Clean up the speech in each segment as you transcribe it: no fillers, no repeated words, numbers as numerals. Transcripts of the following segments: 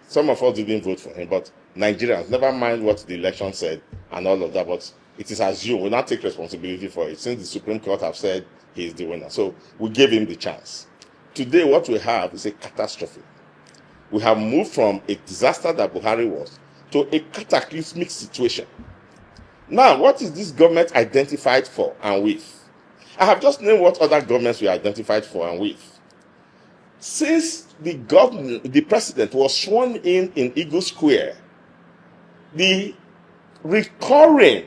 some of us didn't vote for him, but Nigerians, never mind what the election said and all of that, but it is assumed, we'll not take responsibility for it, since the Supreme Court have said he is the winner. So we gave him the chance. Today, what we have is a catastrophe. We have moved from a disaster that Buhari was to a cataclysmic situation. Now, what is this government identified for and with? I have just named what other governments were identified for and with. Since the president was sworn in Eagle Square, the recurring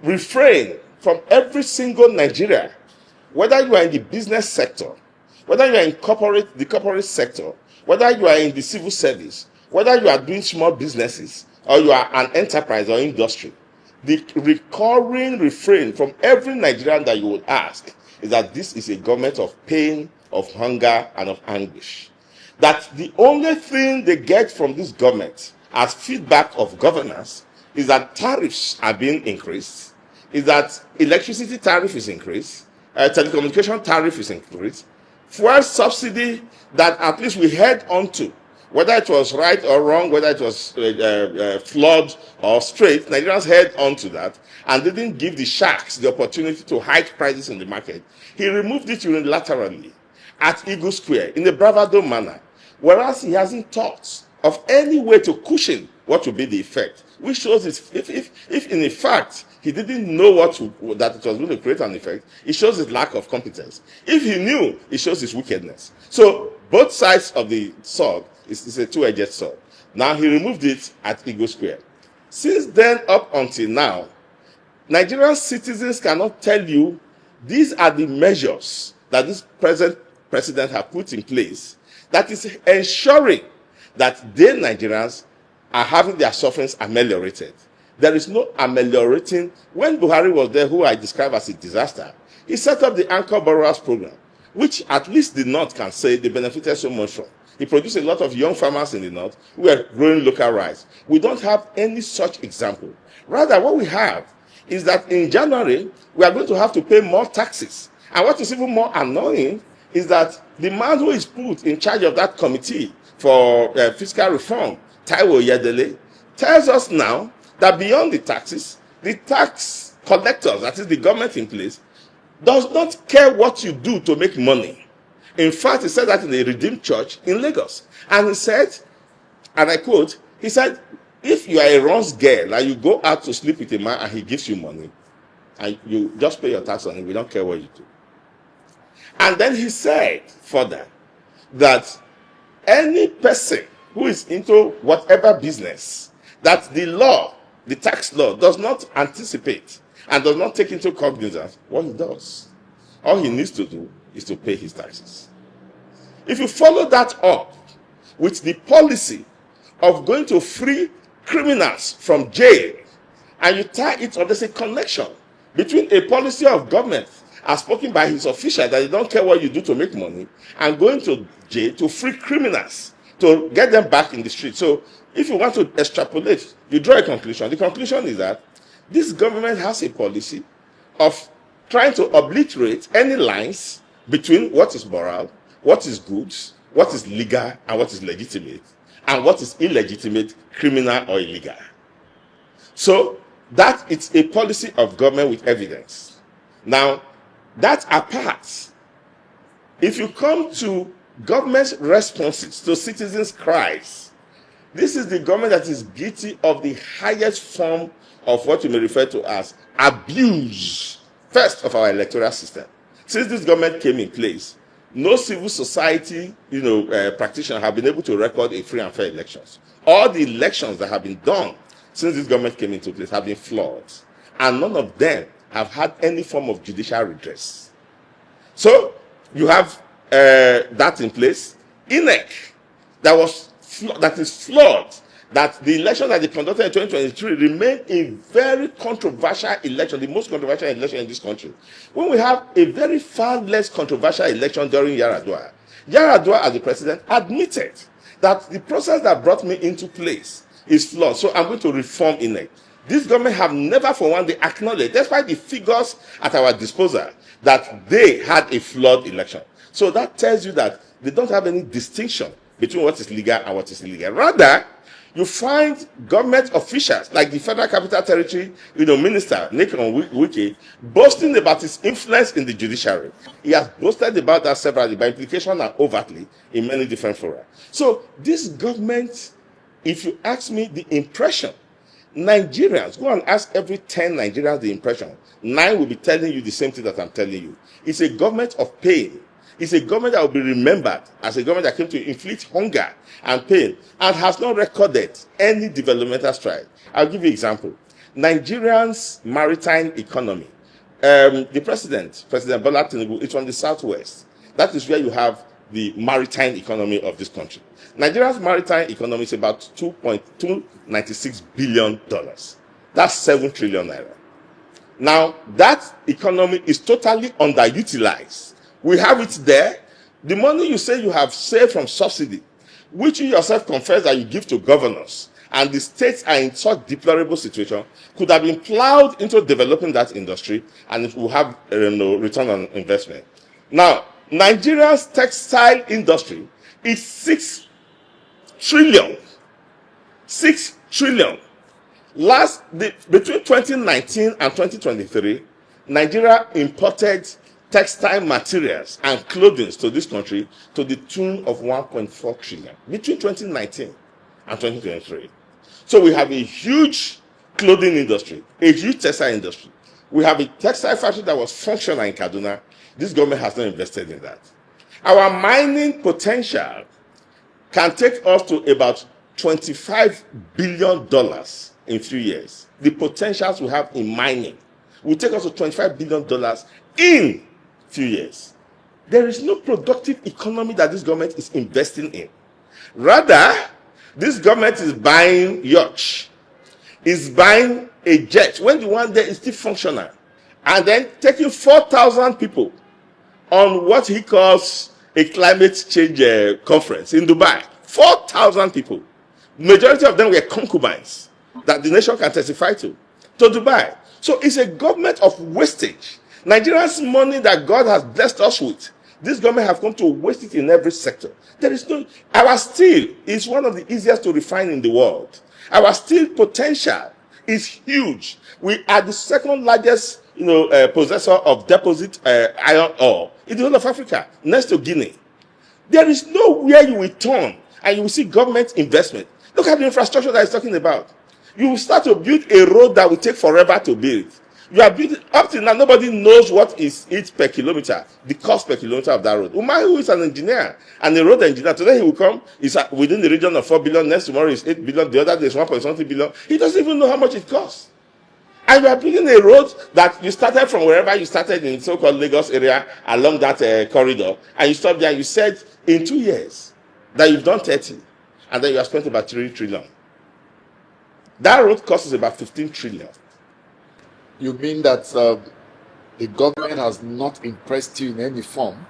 refrain from every single Nigerian, whether you are in the business sector, whether you are in the corporate sector, whether you are in the civil service, whether you are doing small businesses, or you are an enterprise or industry, the recurring refrain from every Nigerian that you would ask is that this is a government of pain, of hunger, and of anguish. That the only thing they get from this government as feedback of governance is that tariffs are being increased, is that electricity tariff is increased, telecommunication tariff is increased, fuel subsidy that at least we held on to, whether it was right or wrong, whether it was flawed or straight, Nigerians held on to that and didn't give the sharks the opportunity to hike prices in the market. He removed it unilaterally at Eagle Square in a bravado manner, whereas he hasn't thought of any way to cushion what would be the effect, which shows if in fact he didn't know that it was going to create an effect, it shows his lack of competence. If he knew, it shows his wickedness. So both sides of the sword is a two-edged sword. Now he removed it at Eagle Square. Since then up until now, Nigerian citizens cannot tell you these are the measures that this present president has put in place that is ensuring that they Nigerians are having their sufferings ameliorated. There is no ameliorating. When Buhari was there, who I describe as a disaster, he set up the Anchor Borrowers Program, which at least the North can say they benefited so much from. He produced a lot of young farmers in the North who were growing local rice. We don't have any such example. Rather, what we have is that in January, we are going to have to pay more taxes. And what is even more annoying is that the man who is put in charge of that committee for fiscal reform, Taiwo Oyedele, tells us now that beyond the taxes, the tax collectors, that is the government in place, does not care what you do to make money. In fact, he said that in a Redeemed Church in Lagos. And he said, and I quote, he said, if you are a runs girl and you go out to sleep with a man and he gives you money, and you just pay your tax on him, we don't care what you do. And then he said further that any person who is into whatever business that the law, the tax law, does not anticipate and does not take into cognizance what he does. All he needs to do is to pay his taxes. If you follow that up with the policy of going to free criminals from jail, and you tie it up, there's a connection between a policy of government as spoken by his official that they don't care what you do to make money, and going to jail to free criminals to get them back in the street. So if you want to extrapolate, you draw a conclusion. The conclusion is that this government has a policy of trying to obliterate any lines between what is moral, what is good, what is legal, and what is legitimate, and what is illegitimate, criminal, or illegal. So that it's a policy of government with evidence. Now, that apart, if you come to government's responses to citizens' cries, this is the government that is guilty of the highest form of what you may refer to as abuse, first, of our electoral system. Since this government came in place, no civil society, practitioner have been able to record a free and fair elections. All the elections that have been done since this government came into place have been flawed, and none of them have had any form of judicial redress. So you have that in place. INEC, that is flawed, that the election that they conducted in 2023 remained a very controversial election, the most controversial election in this country. When we have a very far less controversial election during Yaradua as the president admitted that the process that brought me into place is flawed, so I'm going to reform INEC. This government have never for one day acknowledged, despite the figures at our disposal, that they had a flawed election. So that tells you that they don't have any distinction between what is legal and what is illegal. Rather, you find government officials like the Federal Capital Territory, Minister Nick Wike, boasting about his influence in the judiciary. He has boasted about that severally, by implication and overtly, in many different fora. So this government, if you ask me the impression, Nigerians, go and ask every 10 Nigerians the impression, 9 will be telling you the same thing that I'm telling you. It's a government of pain. It's a government that will be remembered as a government that came to inflict hunger and pain and has not recorded any developmental stride. I'll give you an example. Nigerians' maritime economy. The President Bola Tinubu, is from the southwest. That is where you have the maritime economy of this country. Nigeria's maritime economy is about $2.296 billion. That's 7 trillion naira. Now, that economy is totally underutilized. We have it there. The money you say you have saved from subsidy, which you yourself confess that you give to governors, and the states are in such deplorable situation, could have been plowed into developing that industry, and it will have return on investment. Now, Nigeria's textile industry is 6 trillion. 6 trillion. Between 2019 and 2023, Nigeria imported textile materials and clothing to this country to the tune of 1.4 trillion between 2019 and 2023. So we have a huge clothing industry, a huge textile industry. We have a textile factory that was functional in Kaduna. This government has not invested in that. Our mining potential can take us to about $25 billion in a few years. The potentials we have in mining will take us to $25 billion in few years. There is no productive economy that this government is investing in. Rather, this government is buying yachts, is buying a jet when the one there is still functional, and then taking 4,000 people on what he calls a climate change conference in Dubai. 4,000 people. Majority of them were concubines that the nation can testify to Dubai. So it's a government of wastage. Nigeria's money that God has blessed us with, this government have come to waste it in every sector. There is no. Our steel is one of the easiest to refine in the world. Our steel potential is huge. We are the second largest, possessor of deposit iron ore in the whole of Africa, next to Guinea. There is nowhere you will turn and you will see government investment. Look at the infrastructure that he's talking about. You will start to build a road that will take forever to build. You are building up till now, nobody knows what is it per kilometer, the cost per kilometer of that road. Umar, who is an engineer and a road engineer, today he will come, is within the region of 4 billion, next tomorrow is 8 billion, the other day is 1.something billion. He doesn't even know how much it costs. And you are building a road that you started from wherever you started in so-called Lagos area along that corridor, and you stopped there and you said in 2 years that you've done 30, and then you have spent about 3 trillion. That road cost is about 15 trillion. You mean that the government has not impressed you in any form?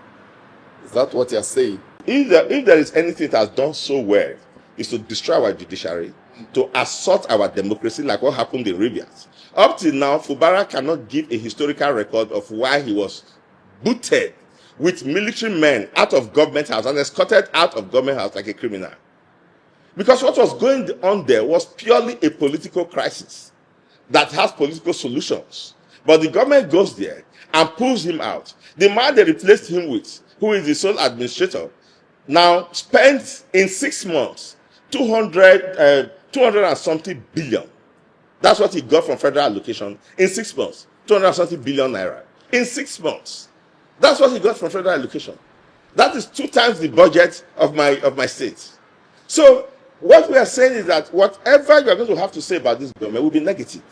Is that what you're saying? If there is anything that has done so well, is to destroy our judiciary, to assault our democracy like what happened in Rivers. Up till now, Fubara cannot give a historical record of why he was booted with military men out of government house and escorted out of government house like a criminal. Because what was going on there was purely a political crisis that has political solutions. But the government goes there and pulls him out. The man they replaced him with, who is the sole administrator, now spent in 6 months 200 and something billion. That's what he got from federal allocation in 6 months. 200 and something billion naira. In 6 months. That's what he got from federal allocation. That is 2 times the budget of my state. So what we are saying is that whatever you are going to have to say about this government will be negative.